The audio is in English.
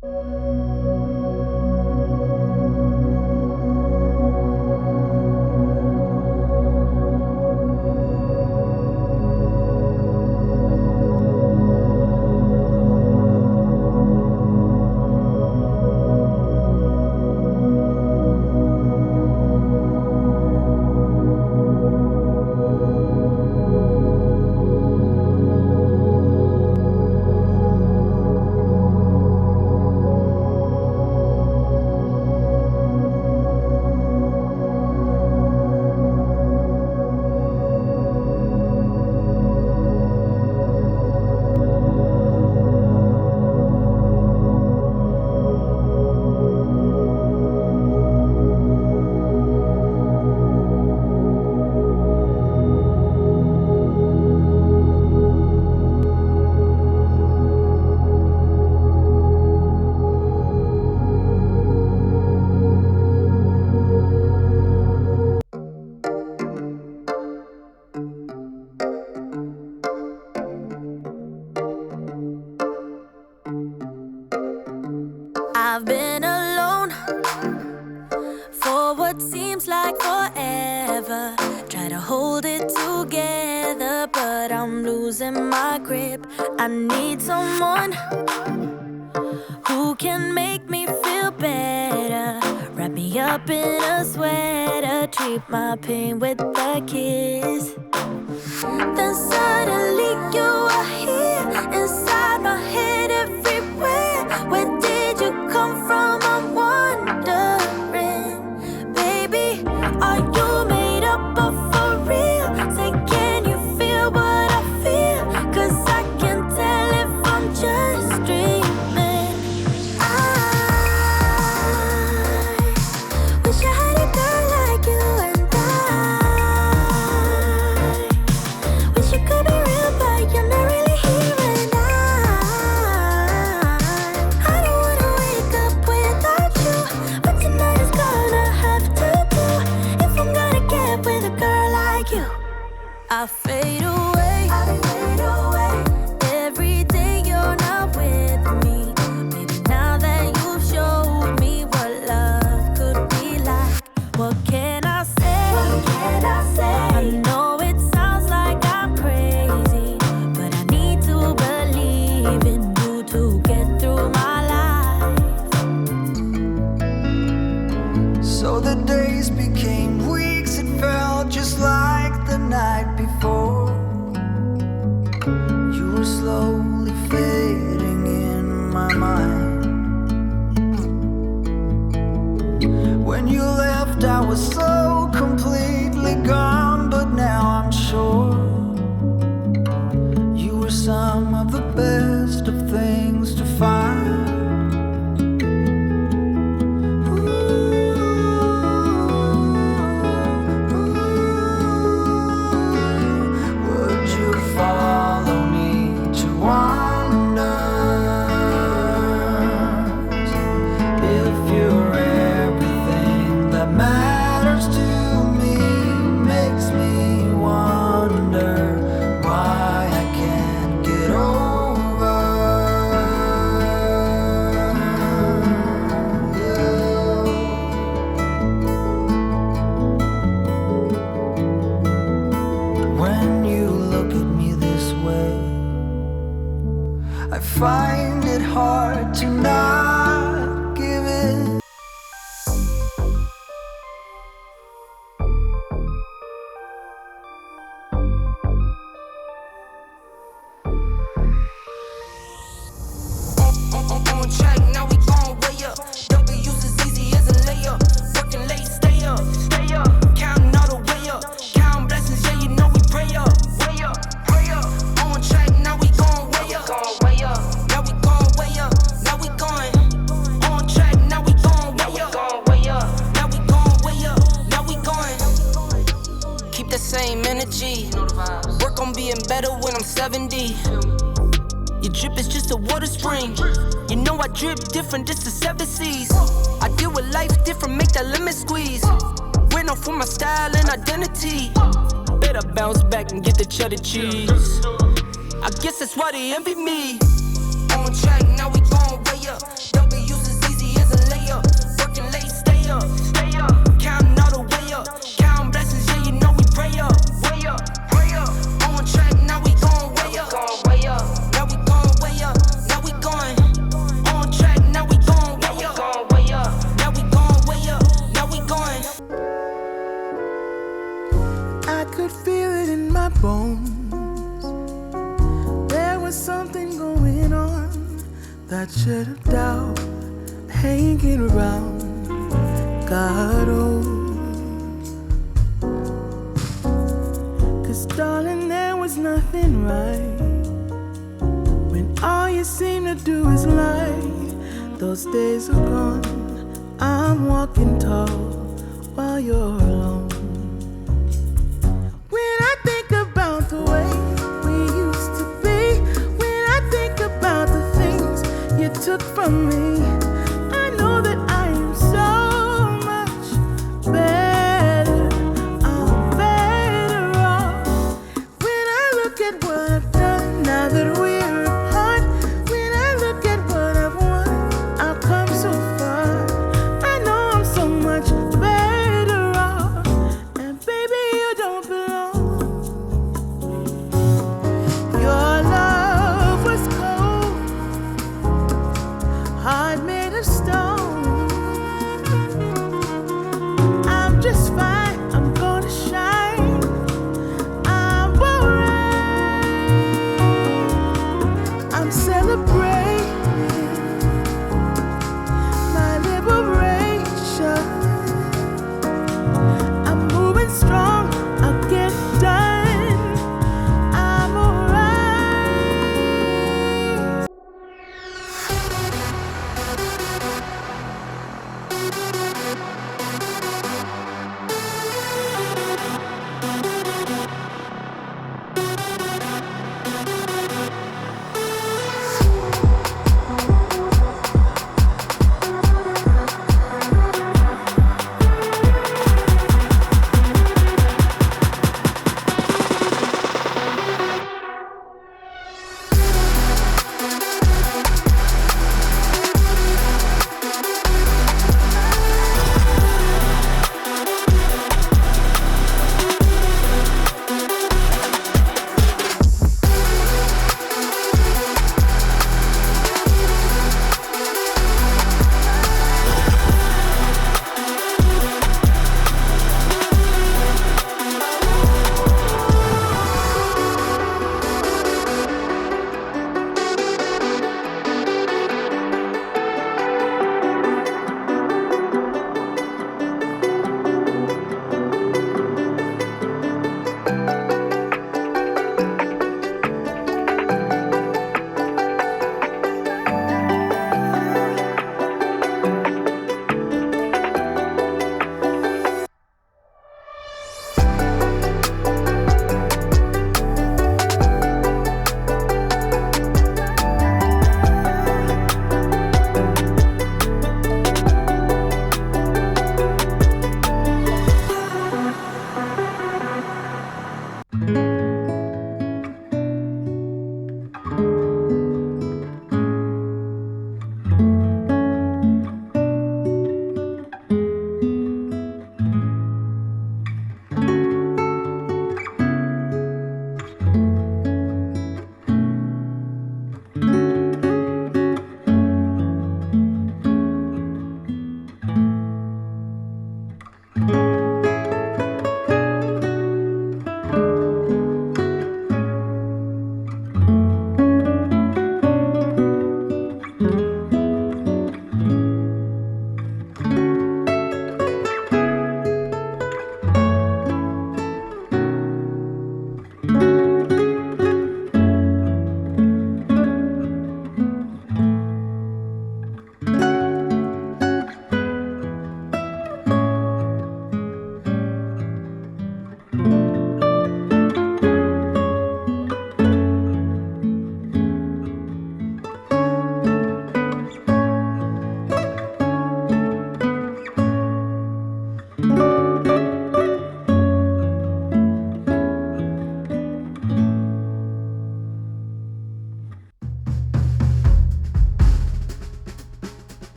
I've been alone for what seems like forever. Try to hold it together, but I'm losing my grip. I need someone who can make me feel better. Wrap me up in a sweater, treat my pain with a kiss. Then suddenly you are here, inside my head, everywhere. Where did you come from? I'm wondering, baby, are you made up of for real? Say, can you feel what I feel? 'Cause I can tell if I'm just dreaming. I wish I had a girl like you, and I wish you could be real, but you're not really here. And I don't wanna wake up without you. But tonight is gonna have to do if I'm gonna get with a girl like you. I fade away, every day you're not with me. Maybe now that you've showed me what love could be like, what can I say? I know it sounds like I'm crazy, but I need to believe in you to get through my life. So the days became weeks, it felt just like the night before. You were slowly fading in my mind. When you left, I was so completely gone, but now I'm sure you were some of the best of things to find. Would you follow me to wonders? If you're everything that matters to me, makes me wonder why I can't get over you. When you look at me this way, I find it hard to not give it. On track, now we gon' way up. W's as easy as a layup. Working late, stay up. Counting all the way up. Counting blessings, yeah, you know we pray up. Pray up. On track, now we gon' way up. Now we gon' way up. Now we going. On track, now we gon' way up. Now we gon' way up. Now we going. Keep the same energy. Work on being better when I'm 70. Your drip is just a water spring. You know I drip different, this the 7 seas. I deal with life different, make that lemon squeeze. Went off for my style and identity. Better bounce back and get the cheddar cheese. I guess that's why they envy me. On track, now we gon' way up. doubt hanging around. God, oh, 'cause darling, there was nothing right when all you seem to do is lie. Those days are gone. I'm walking tall while you're alone. When I think about the way we used to be, when I think about the things you took from me,